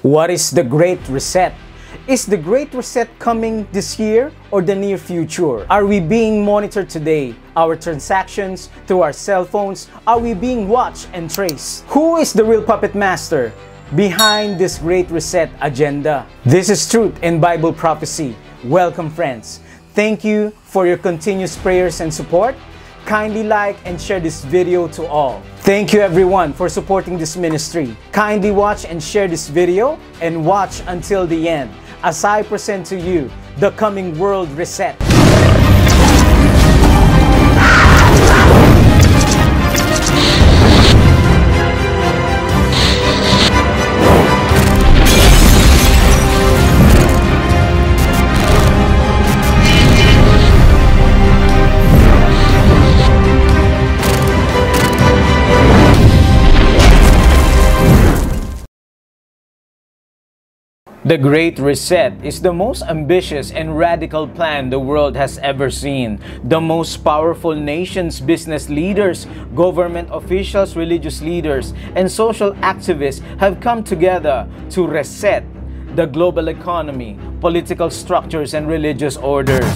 What is the Great Reset? Is the Great Reset coming this year or the near future? Are we being monitored today? Our transactions through our cell phones? Are we being watched and traced? Who is the real puppet master behind this Great Reset agenda? This is Truth and Bible Prophecy. Welcome, friends. Thank you for your continuous prayers and support. Kindly like and share this video to all. Thank you everyone for supporting this ministry. Kindly watch and share this video and watch until the end as I present to you the coming world reset. The Great Reset is the most ambitious and radical plan the world has ever seen. The most powerful nations, business leaders, government officials, religious leaders, and social activists have come together to reset the global economy, political structures, and religious orders.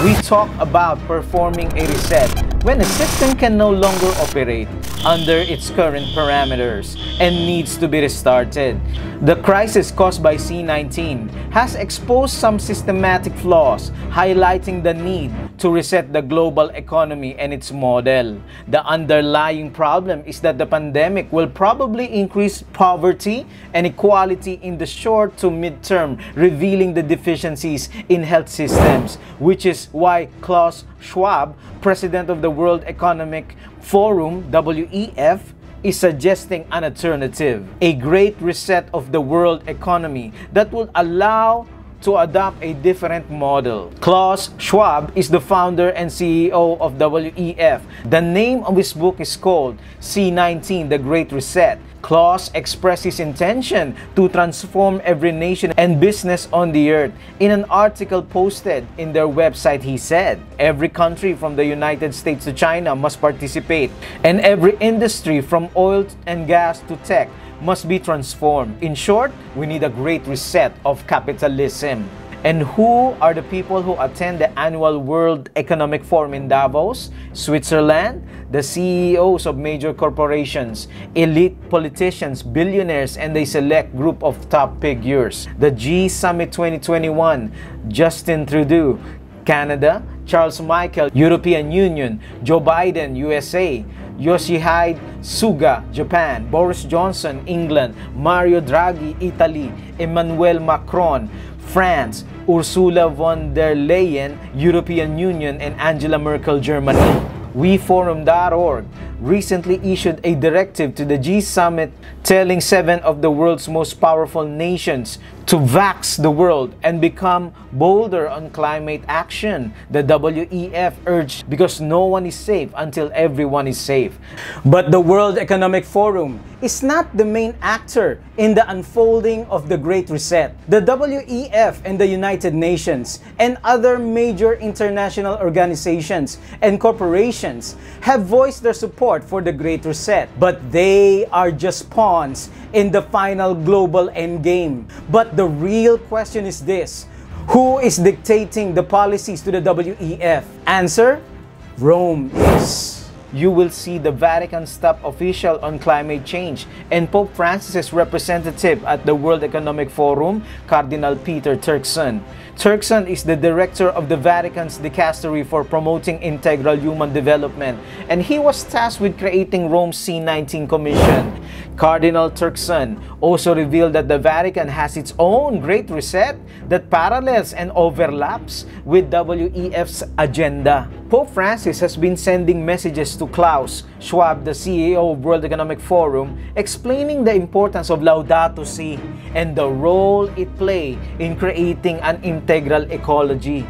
We talk about performing a reset when a system can no longer operate under its current parameters and needs to be restarted. The crisis caused by C-19 has exposed some systematic flaws, highlighting the need to reset the global economy and its model. The underlying problem is that the pandemic will probably increase poverty and inequality in the short to mid-term, revealing the deficiencies in health systems, which is why Klaus Schwab, president of the World Economic Forum, WEF, is suggesting an alternative, a great reset of the world economy that would allow to adopt a different model. Klaus Schwab is the founder and CEO of WEF. The name of his book is called C-19, The Great Reset. Klaus expressed his intention to transform every nation and business on the earth. In an article posted in their website, he said, every country from the United States to China must participate, and every industry from oil and gas to tech must be transformed. In short, we need a great reset of capitalism. And who are the people who attend the annual World Economic Forum in Davos, Switzerland? The CEOs of major corporations, elite politicians, billionaires, and a select group of top figures. The G Summit 2021, Justin Trudeau, Canada; Charles Michael, European Union; Joe Biden, USA; Yoshihide Suga, Japan; Boris Johnson, England; Mario Draghi, Italy; Emmanuel Macron, France; Ursula von der Leyen, European Union; and Angela Merkel, Germany. WeForum.org recently issued a directive to the G Summit telling 7 of the world's most powerful nations to vax the world and become bolder on climate action. The WEF urged, because no one is safe until everyone is safe. But the World Economic Forum is not the main actor in the unfolding of the Great Reset. The WEF and the United Nations and other major international organizations and corporations have voiced their support for the Great Reset, but they are just pawns in the final global endgame. But the real question is this: who is dictating the policies to the WEF? Answer: Rome is. You will see the Vatican's top official on climate change and Pope Francis's representative at the World Economic Forum, Cardinal Peter Turkson. Turkson is the director of the Vatican's dicastery for promoting integral human development, and he was tasked with creating Rome's C-19 Commission. Cardinal Turkson also revealed that the Vatican has its own Great Reset that parallels and overlaps with WEF's agenda. Pope Francis has been sending messages to Klaus Schwab, the CEO of World Economic Forum, explaining the importance of Laudato Si and the role it plays in creating an integral ecology.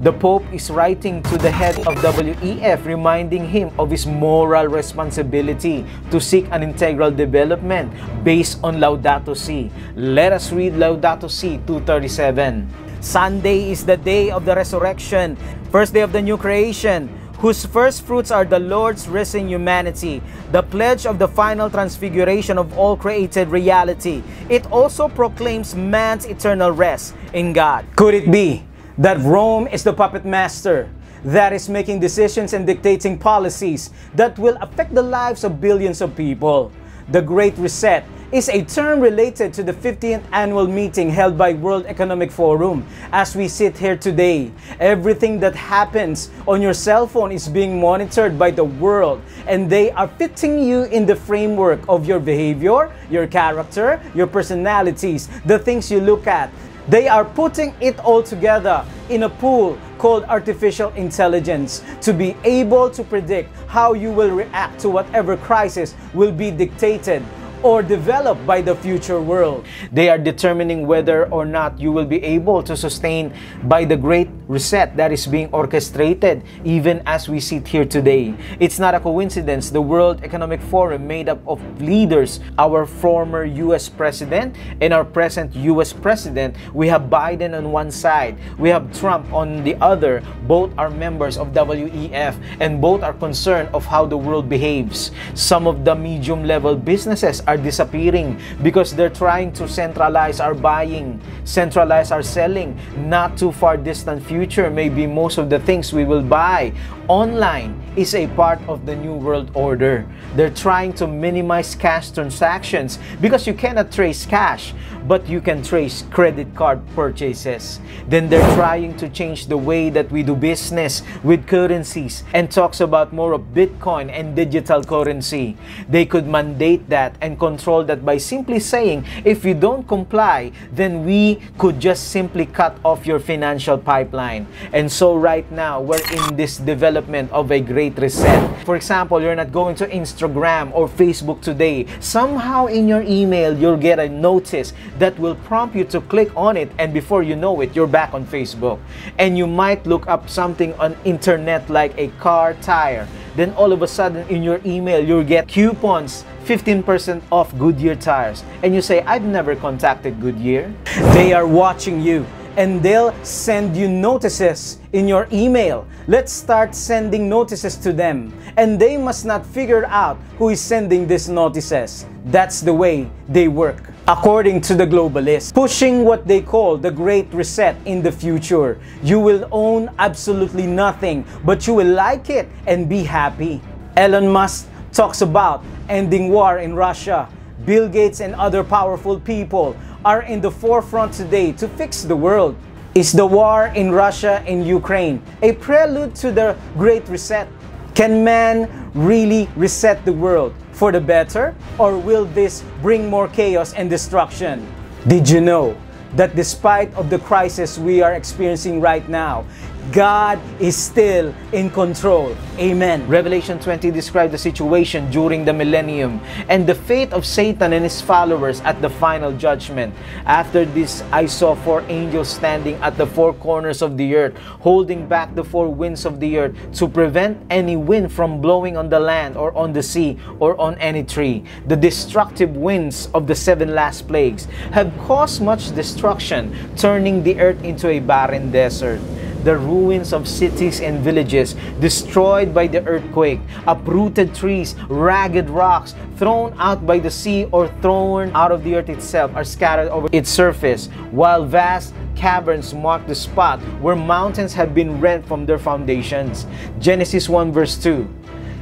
The Pope is writing to the head of WEF, reminding him of his moral responsibility to seek an integral development based on Laudato Si. Let us read Laudato Si 2:37. Sunday is the day of the resurrection, first day of the new creation. whose first fruits are the Lord's risen humanity, the pledge of the final transfiguration of all created reality. It also proclaims man's eternal rest in God. Could it be that Rome is the puppet master that is making decisions and dictating policies that will affect the lives of billions of people? The Great Reset is a term related to the 50th annual meeting held by World Economic Forum. As we sit here today, everything that happens on your cell phone is being monitored by the world, and they are fitting you in the framework of your behavior, your character, your personalities, the things you look at. They are putting it all together in a pool called artificial intelligence to be able to predict how you will react to whatever crisis will be dictated or developed by the future world. They are determining whether or not you will be able to sustain by the Great Reset that is being orchestrated even as we sit here today. It's not a coincidence. The World Economic Forum, made up of leaders, our former US President and our present US President. We have Biden on one side, we have Trump on the other. Both are members of WEF and both are concerned of how the world behaves. Some of the medium-level businesses are disappearing because they're trying to centralize our buying, centralize our selling. Not too far distant future, maybe most of the things we will buy online is a part of the new world order. They're trying to minimize cash transactions because you cannot trace cash, but you can trace credit card purchases. Then they're trying to change the way that we do business with currencies and talks about more of Bitcoin and digital currency. They could mandate that and control that by simply saying, if you don't comply, then we could just simply cut off your financial pipeline. And so right now, we're in this development of a great reset. For example, you're not going to Instagram or Facebook today. Somehow in your email, you'll get a notice that will prompt you to click on it, and before you know it, you're back on Facebook. And you might look up something on internet like a car tire. Then all of a sudden in your email, you'll get coupons, 15% off Goodyear tires. And you say, I've never contacted Goodyear. They are watching you, and they'll send you notices in your email. Let's start sending notices to them, and they must not figure out who is sending these notices. That's the way they work. According to the globalists, pushing what they call the Great Reset in the future. You will own absolutely nothing, but you will like it and be happy. Elon Musk talks about ending war in Russia. Bill Gates and other powerful people are in the forefront today to fix the world. Is the war in Russia and Ukraine a prelude to the Great Reset? Can man really reset the world for the better, or will this bring more chaos and destruction? Did you know that despite of the crisis we are experiencing right now, God is still in control? Amen. Revelation 20 describes the situation during the millennium and the fate of Satan and his followers at the final judgment. After this, I saw 4 angels standing at the 4 corners of the earth, holding back the 4 winds of the earth to prevent any wind from blowing on the land or on the sea or on any tree. The destructive winds of the 7 last plagues have caused much destruction, turning the earth into a barren desert. The ruins of cities and villages destroyed by the earthquake, uprooted trees, ragged rocks thrown out by the sea or thrown out of the earth itself are scattered over its surface, while vast caverns mark the spot where mountains have been rent from their foundations. Genesis 1 verse 2.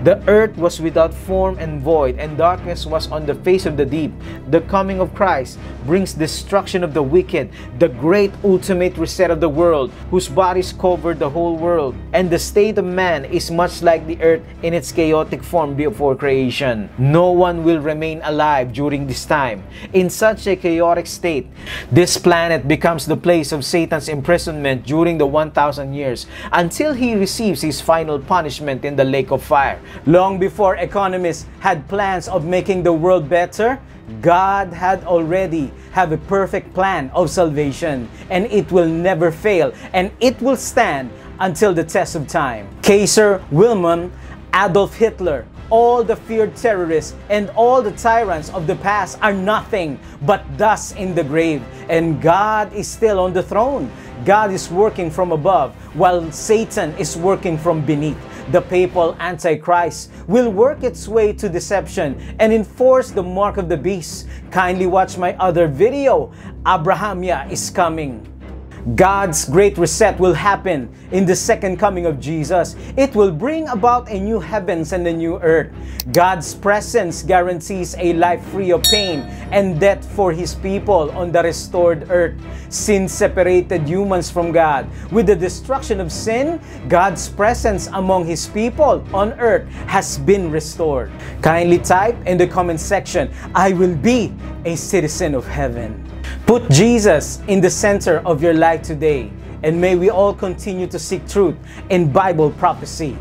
The earth was without form and void, and darkness was on the face of the deep. The coming of Christ brings destruction of the wicked, the great ultimate reset of the world, whose bodies cover the whole world. And the state of man is much like the earth in its chaotic form before creation. No one will remain alive during this time. In such a chaotic state, this planet becomes the place of Satan's imprisonment during the 1,000 years, until he receives his final punishment in the lake of fire. Long before economists had plans of making the world better, God had already have a perfect plan of salvation, and it will never fail, and it will stand until the test of time. Kaiser Wilhelm, Adolf Hitler, all the feared terrorists and all the tyrants of the past are nothing but dust in the grave, and God is still on the throne. God is working from above while Satan is working from beneath. The papal Antichrist will work its way to deception and enforce the mark of the beast. Kindly watch my other video, ABRAHAMIA is coming. God's great reset will happen in the second coming of Jesus. It will bring about a new heavens and a new earth. God's presence guarantees a life free of pain and death for His people on the restored earth. Sin separated humans from God. With the destruction of sin, God's presence among His people on earth has been restored. Kindly type in the comment section, I will be a citizen of heaven. Put Jesus in the center of your life today, and may we all continue to seek truth in Bible prophecy.